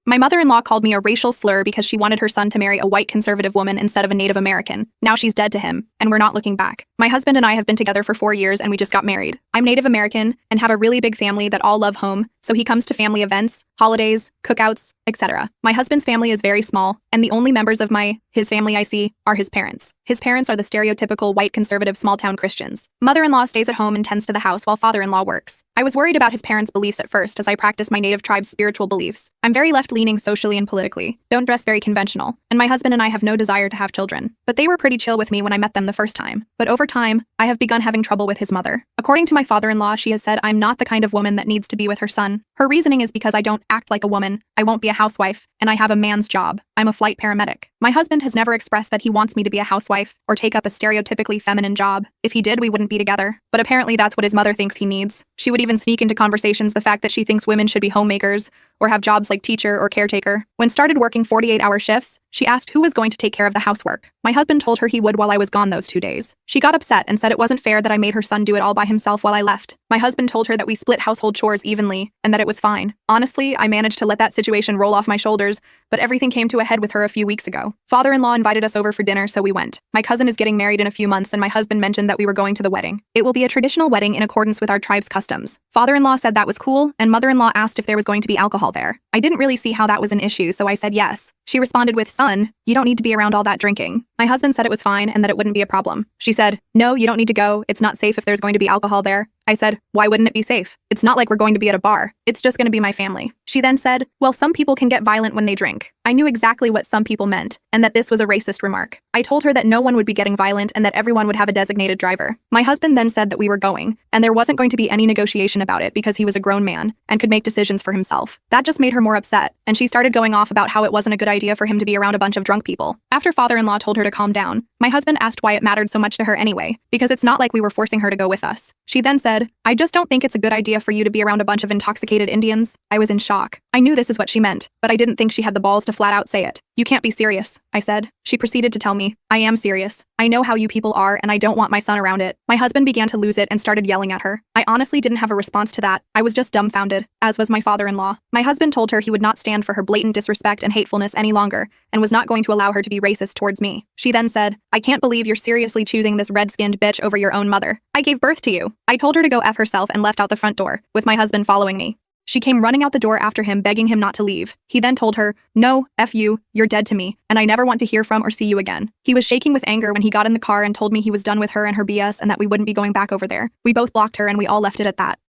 My mother-in-law called me a racial slur because she wanted her son to marry a white conservative woman instead of a Native American. Now she's dead to him, and we're not looking back. My husband and I have been together for 4 years and we just got married. I'm Native American and have a really big family that all love home, so he comes to family events, holidays, cookouts, etc. My husband's family is very small, and the only members of his family I see are his parents. His parents are the stereotypical white conservative small-town Christians. Mother-in-law stays at home and tends to the house while father-in-law works. I was worried about his parents' beliefs at first as I practice my native tribe's spiritual beliefs. I'm very left-leaning socially and politically, don't dress very conventional, and my husband and I have no desire to have children. But they were pretty chill with me when I met them the first time. But over time, I have begun having trouble with his mother. According to my father-in-law, she has said I'm not the kind of woman that needs to be with her son. Her reasoning is because I don't act like a woman, I won't be a housewife, and I have a man's job. I'm a flight paramedic. My husband has never expressed that he wants me to be a housewife or take up a stereotypically feminine job. If he did, we wouldn't be together. But apparently that's what his mother thinks he needs. She would even sneak into conversations the fact that she thinks women should be homemakers or have jobs like teacher or caretaker. When started working 48-hour shifts, she asked who was going to take care of the housework. My husband told her he would while I was gone those 2 days. She got upset and said it wasn't fair that I made her son do it all by himself while I left. My husband told her that we split household chores evenly and that it was fine. Honestly, I managed to let that situation roll off my shoulders, but everything came to a head with her a few weeks ago. Father-in-law invited us over for dinner, so we went. My cousin is getting married in a few months and my husband mentioned that we were going to the wedding. It will be a traditional wedding in accordance with our tribe's customs. Father-in-law said that was cool, and mother-in-law asked if there was going to be alcohol there. I didn't really see how that was an issue, so I said yes. She responded with, "Son, you don't need to be around all that drinking." My husband said it was fine and that it wouldn't be a problem. She said, "No, you don't need to go. It's not safe if there's going to be alcohol there." I said, "Why wouldn't it be safe? It's not like we're going to be at a bar. It's just going to be my family." She then said, "Well, some people can get violent when they drink." I knew exactly what some people meant and that this was a racist remark. I told her that no one would be getting violent and that everyone would have a designated driver. My husband then said that we were going, and there wasn't going to be any negotiation about it because he was a grown man and could make decisions for himself. That just made her more upset, and she started going off about how it wasn't a good idea for him to be around a bunch of drunk people. After father-in-law told her to calm down, my husband asked why it mattered so much to her anyway, because it's not like we were forcing her to go with us. She then said, "I just don't think it's a good idea for you to be around a bunch of intoxicated Indians." I was in shock. I knew this is what she meant, but I didn't think she had the balls to flat out say it. "You can't be serious," I said. She proceeded to tell me, "I am serious. I know how you people are and I don't want my son around it." My husband began to lose it and started yelling at her. I honestly didn't have a response to that. I was just dumbfounded, as was my father-in-law. My husband told her he would not stand for her blatant disrespect and hatefulness any longer and was not going to allow her to be racist towards me. She then said, "I can't believe you're seriously choosing this red-skinned bitch over your own mother. I gave birth to you." I told her to go F herself and left out the front door, with my husband following me. She came running out the door after him, begging him not to leave. He then told her, "No, F you, you're dead to me, and I never want to hear from or see you again." He was shaking with anger when he got in the car and told me he was done with her and her BS and that we wouldn't be going back over there. We both blocked her and we all left it at that.